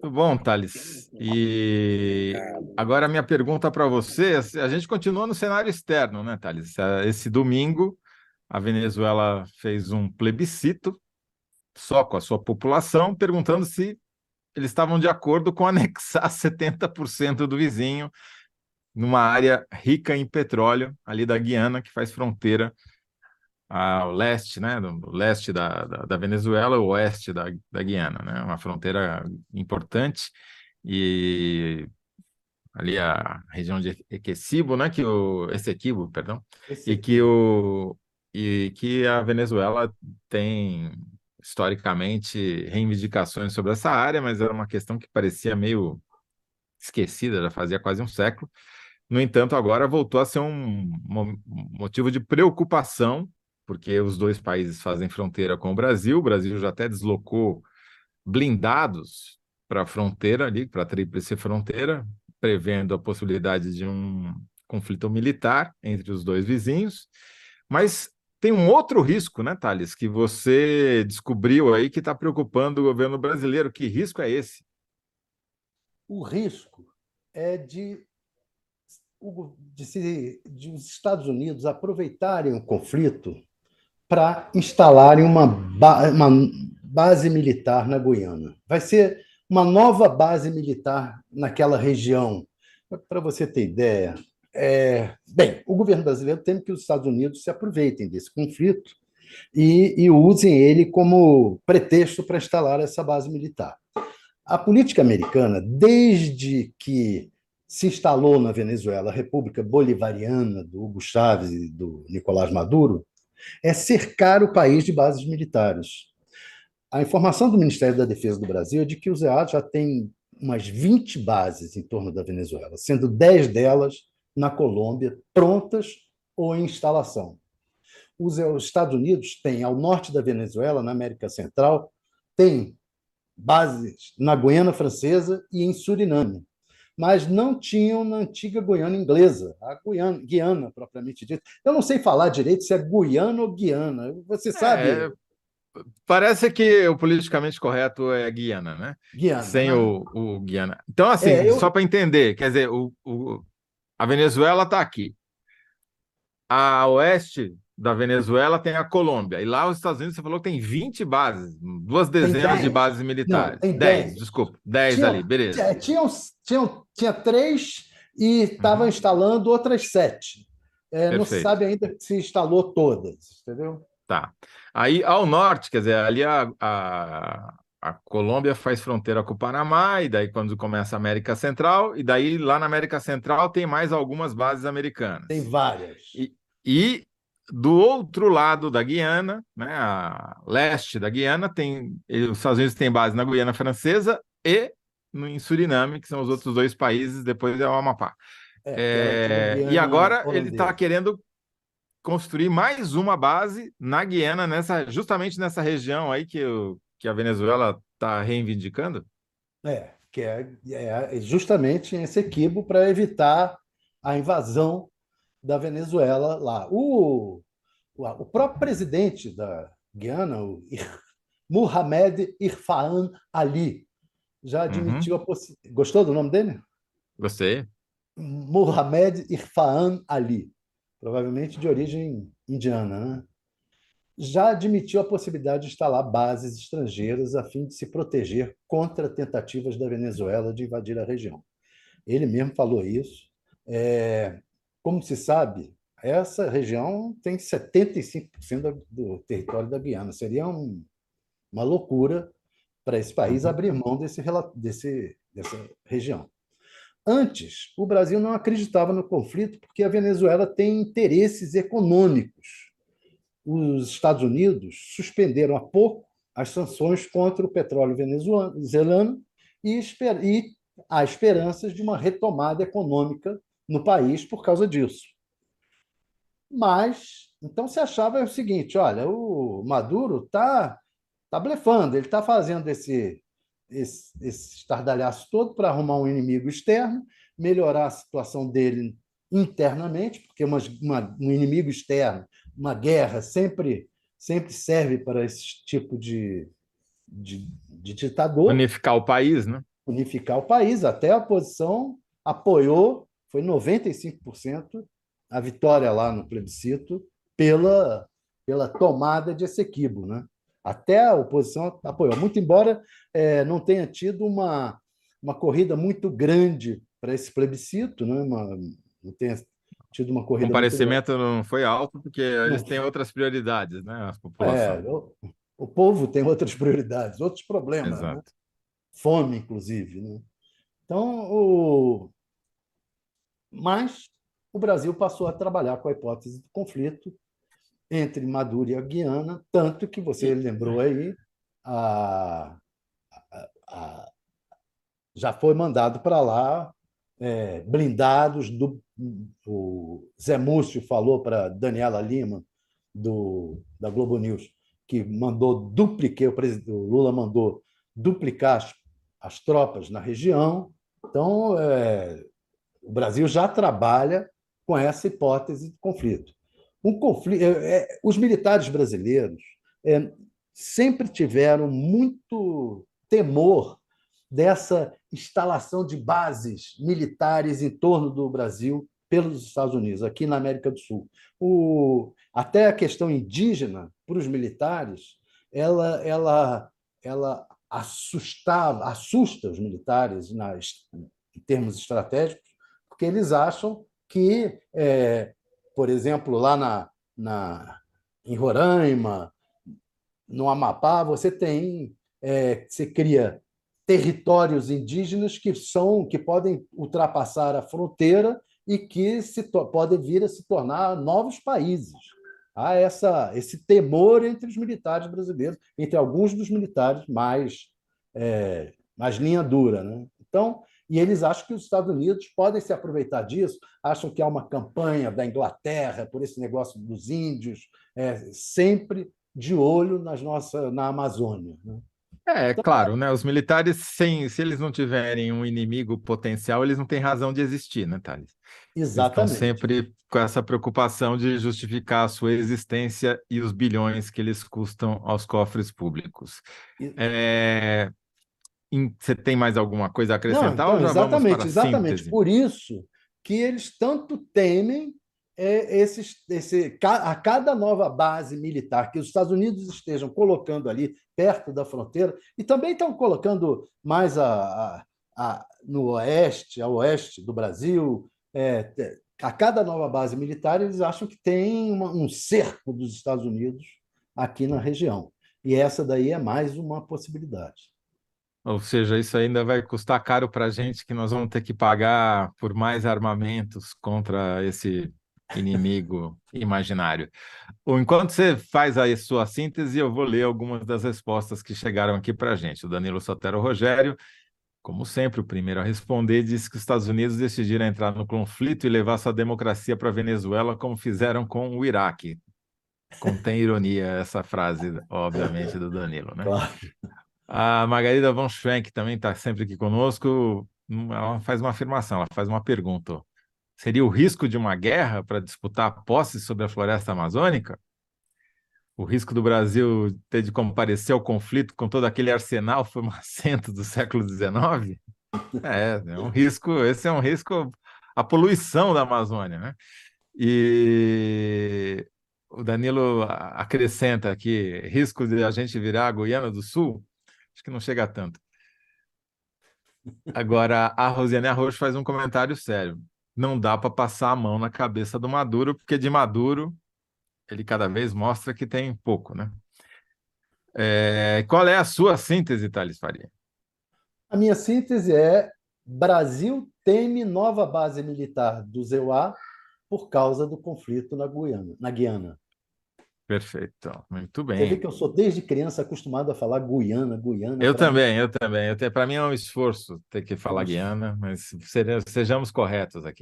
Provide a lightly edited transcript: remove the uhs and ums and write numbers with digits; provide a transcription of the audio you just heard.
Tudo bom, Thales? E agora a minha pergunta para você, a gente continua no cenário externo, né, Thales? Esse domingo, a Venezuela fez um plebiscito só com a sua população, perguntando se eles estavam de acordo com anexar 70% do vizinho numa área rica em petróleo, ali da Guiana, que faz fronteira ao leste, né, do leste da Venezuela, o oeste da Guiana, né, uma fronteira importante. E ali a região de Essequibo, né, Essequibo, perdão, Esse e que aqui. o e que a Venezuela tem historicamente reivindicações sobre essa área, mas era uma questão que parecia meio esquecida, já fazia quase um século. No entanto, agora voltou a ser um motivo de preocupação, porque os dois países fazem fronteira com o Brasil já até deslocou blindados para a fronteira ali, para a tríplice fronteira, prevendo a possibilidade de um conflito militar entre os dois vizinhos. Mas tem um outro risco, né, Thales, que você descobriu aí que está preocupando o governo brasileiro. Que risco é esse? O risco é de os Estados Unidos aproveitarem o conflito para instalarem uma base militar na Guiana. Vai ser uma nova base militar naquela região. Para você ter ideia, bem, o governo brasileiro teme que os Estados Unidos se aproveitem desse conflito e usem ele como pretexto para instalar essa base militar. A política americana, desde que se instalou na Venezuela a República Bolivariana do Hugo Chávez e do Nicolás Maduro, é cercar o país de bases militares. A informação do Ministério da Defesa do Brasil é de que o ZEAD já tem umas 20 bases em torno da Venezuela, sendo 10 delas na Colômbia, prontas ou em instalação. Os Estados Unidos têm, ao norte da Venezuela, na América Central, tem bases na Guiana Francesa e em Suriname, mas não tinham na antiga Guiana inglesa, a Guiana propriamente dita. Eu não sei falar direito se é Guiana ou Guiana. Você sabe? É, parece que o politicamente correto é Guiana, né? Guiana, Sem né? o Guiana. Então, É, assim, só eu para entender, quer dizer, a Venezuela está aqui. A oeste da Venezuela tem a Colômbia. E lá os Estados Unidos, você falou que tem 20 bases, duas tem dezenas de 10. bases Não, militares. tem 10, 10. desculpa, 10 ali, Tinha, beleza. tinha 3 e estavam Uhum, instalando outras 7. Não se perfeito. sabe ainda se instalou todas, entendeu? Tá. Aí ao norte, quer dizer, ali a Colômbia faz fronteira com o Panamá, e daí quando começa a América Central, e daí lá na América Central tem mais algumas bases Tem americanas. várias. E do outro lado da Guiana, né, a leste da Guiana, os Estados Unidos têm base na Guiana Francesa e em Suriname, que são os outros dois países, depois é o Amapá. Que era a antiga E Guiana agora ele está holandesa. querendo construir mais uma base na Guiana, justamente nessa região aí que a Venezuela está reivindicando? Que é justamente esse equívoco para evitar a invasão da Venezuela lá. O próprio presidente da Guiana, o Mohamed Irfaan Ali, já Uhum, admitiu a possibilidade. Gostou do nome dele? gostei. Mohamed Irfaan Ali, provavelmente de origem indiana, né? Já admitiu a possibilidade de instalar bases estrangeiras a fim de se proteger contra tentativas da Venezuela de invadir a região. Ele mesmo falou isso. É, Como se sabe, essa região tem 75% do território da Guiana. Seria uma loucura para esse país Uhum. abrir mão dessa região. Antes, o Brasil não acreditava no conflito porque a Venezuela tem interesses econômicos. Os Estados Unidos suspenderam há pouco as sanções contra o petróleo venezuelano e há esperanças de uma retomada econômica no país por causa disso. Mas, então se achava o seguinte: olha, o Maduro tá blefando, ele está fazendo esse estardalhaço todo para arrumar um inimigo externo, melhorar a situação dele internamente, porque um inimigo externo, uma guerra, sempre serve para esse tipo de ditador. Unificar o país, né? unificar o país. Até a oposição apoiou, foi 95% a vitória lá no plebiscito pela tomada de Essequibo, né? Até a oposição apoiou, muito embora não tenha tido uma corrida muito grande para esse plebiscito, né? Não tenha tido uma O corrida muito grande. comparecimento não foi alto porque Não, eles têm outras prioridades, né? A é, população. o povo tem outras prioridades, outros problemas, né? Exato. Fome, inclusive, né? Então, mas o Brasil passou a trabalhar com a hipótese do conflito entre Maduro e a Guiana, tanto que você E, lembrou aí, a, a, já foi mandado para lá blindados. O Zé Múcio falou para Daniela Lima, da Globo News, que mandou duplicar, o Lula mandou duplicar as tropas na região. Então, o Brasil já trabalha com essa hipótese de conflito. Os militares brasileiros sempre tiveram muito temor dessa instalação de bases militares em torno do Brasil pelos Estados Unidos, aqui na América do Sul. Até a questão indígena, para os militares, ela assusta os militares em termos estratégicos, porque eles acham que, por exemplo, lá em Roraima, no Amapá, você cria territórios indígenas que podem ultrapassar a fronteira e que podem vir a se tornar novos países. Há esse temor entre os militares brasileiros, entre alguns dos militares mais linha dura, né? Então, e eles acham que os Estados Unidos podem se aproveitar disso, acham que há uma campanha da Inglaterra por esse negócio dos índios, sempre de olho na Amazônia, né? é claro, né? Os militares, se eles não tiverem um inimigo potencial, eles não têm razão de existir, né, Thales? Eles estão Exatamente. sempre com essa preocupação de justificar a sua existência e os bilhões que eles custam aos cofres públicos. É, você tem mais alguma coisa a Não, acrescentar ou então, já vamos para exatamente, a exatamente. síntese? Por isso que eles tanto temem a cada nova base militar que os Estados Unidos estejam colocando ali perto da fronteira, e também estão colocando mais no oeste, a oeste do Brasil. A cada nova base militar, eles acham que tem um cerco dos Estados Unidos aqui na região. E essa daí é mais uma possibilidade. Ou seja, isso ainda vai custar caro para a gente, que nós vamos ter que pagar por mais armamentos contra esse inimigo imaginário. Ou enquanto você faz aí sua síntese, eu vou ler algumas das respostas que chegaram aqui para a gente. O Danilo Sotero Rogério, como sempre, o primeiro a responder, disse que os Estados Unidos decidiram entrar no conflito e levar sua democracia para a Venezuela, como fizeram com o Iraque. Contém ironia essa frase, obviamente, do Danilo, né? Claro. A Margarida von Schwenk também está sempre aqui conosco. Ela faz uma afirmação, ela faz uma pergunta. Ó. Seria o risco de uma guerra para disputar a posse sobre a floresta amazônica? O risco do Brasil ter de comparecer ao conflito com todo aquele arsenal fumacento do século XIX? É um risco, esse é um risco, a poluição da Amazônia, né? E o Danilo acrescenta aqui, risco de a gente virar a Guiana do Sul? Acho que não chega a tanto. Agora, a Rosiane Arroxo faz um comentário sério. Não dá para passar a mão na cabeça do Maduro, porque de Maduro ele cada vez mostra que tem pouco, né? Qual é a sua síntese, Thales Faria? A minha síntese é: Brasil teme nova base militar do EUA por causa do conflito na Guiana. Perfeito, muito Você vê bem. que eu sou desde criança acostumado a falar Guiana, Guiana, Eu para mim também, eu também. Para mim é um esforço ter que é falar um Guiana, mas sejamos corretos aqui.